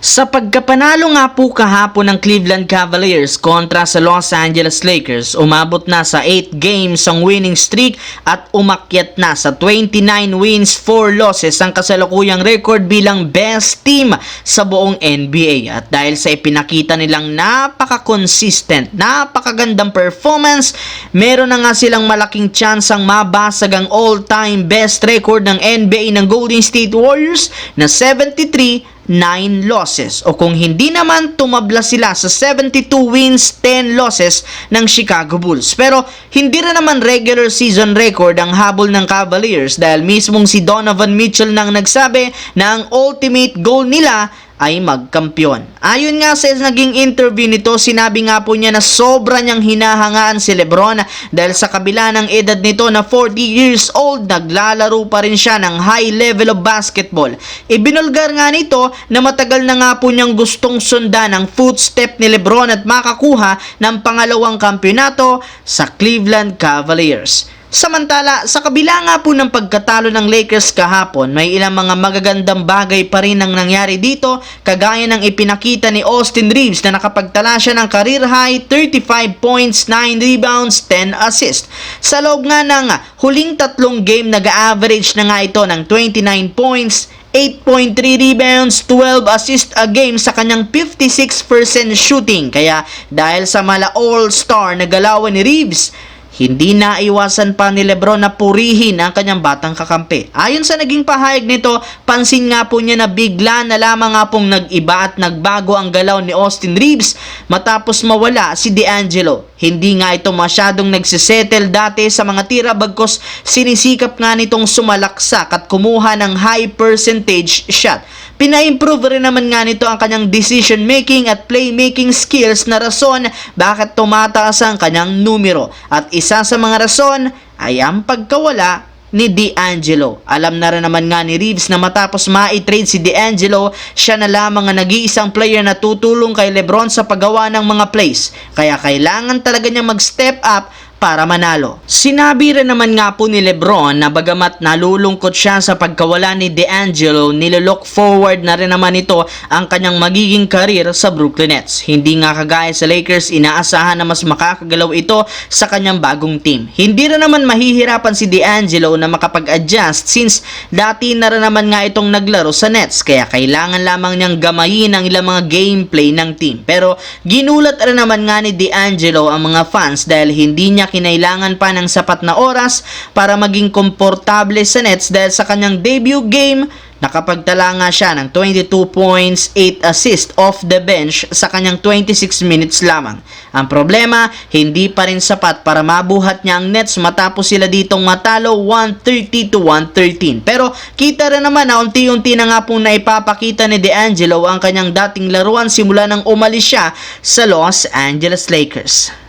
Sa pagkapanalo nga po kahapon ng Cleveland Cavaliers kontra sa Los Angeles Lakers, umabot na sa 8 games ang winning streak at umakyat na sa 29 wins, 4 losses ang kasalukuyang record bilang best team sa buong NBA. At dahil sa ipinakita nilang napaka-consistent, napakagandang performance, meron na nga silang malaking chance ang mabasag ang all-time best record ng NBA ng Golden State Warriors na 73 9 losses, o kung hindi naman tumabla sila sa 72 wins 10 losses ng Chicago Bulls. Pero hindi rin naman regular season record ang habol ng Cavaliers dahil mismong si Donovan Mitchell nang nagsabi na ang ultimate goal nila ay magkampiyon. Ayon nga sa naging interview nito, sinabi nga po niya na sobra niyang hinahangaan si LeBron dahil sa kabila ng edad nito na 40 years old, naglalaro pa rin siya ng high level of basketball. Ibinulgar nga nito na matagal na nga po niyang gustong sundan ang footstep ni LeBron at makakuha ng pangalawang kampiyonato sa Cleveland Cavaliers. Samantala, sa kabila nga po ng pagkatalo ng Lakers kahapon, may ilang mga magagandang bagay pa rin ang nangyari dito, kagaya ng ipinakita ni Austin Reeves na nakapagtala siya ng career high 35 points, 9 rebounds, 10 assists. Sa loob nga ng huling tatlong game, nag-average na nga ito ng 29 points, 8.3 rebounds, 12 assists a game sa kanyang 56% shooting. Kaya dahil sa mala all-star na galawan ni Reeves, hindi na iwasan pa ni LeBron na purihin ang kanyang batang kakampi. Ayon sa naging pahayag nito, pansin nga po niya na bigla na lamang nga pong nag-iba at nagbago ang galaw ni Austin Reeves matapos mawala si D'Angelo. Hindi nga ito masyadong nagsisettle dati sa mga tira, bagkos sinisikap nga nitong sumalaksak at kumuha ng high percentage shot. Pina-improve rin naman nga nito ang kanyang decision making at playmaking skills na rason bakit tumataas ang kanyang numero. At isa sa mga rason ay ang pagkawala ni D'Angelo. Alam na rin naman nga ni Reeves na matapos ma-trade si D'Angelo, siya na lamang ang nag-iisang player na tutulong kay LeBron sa paggawa ng mga plays. Kaya kailangan talaga niya mag-step up para manalo. Sinabi rin naman nga po ni LeBron na bagamat nalulungkot siya sa pagkawala ni D'Angelo, nilolook forward na rin naman ito ang kanyang magiging career sa Brooklyn Nets. Hindi nga kagaya sa Lakers, inaasahan na mas makakagalaw ito sa kanyang bagong team. Hindi rin naman mahihirapan si D'Angelo na makapag-adjust since dati na rin naman nga itong naglaro sa Nets, kaya kailangan lamang niyang gamayin ang ilang mga gameplay ng team. Pero ginulat rin naman nga ni D'Angelo ang mga fans dahil hindi niya kinailangan pa ng sapat na oras para maging komportable sa Nets dahil sa kanyang debut game, nakapagtala nga siya ng 22 points, 8 assists off the bench sa kanyang 26 minutes lamang. Ang problema, hindi pa rin sapat para mabuhat niya ang Nets matapos sila ditong matalo 130-113. Pero kita rin naman na unti-unti na nga pong naipapakita ni D'Angelo ang kanyang dating laruan simula nang umalis siya sa Los Angeles Lakers.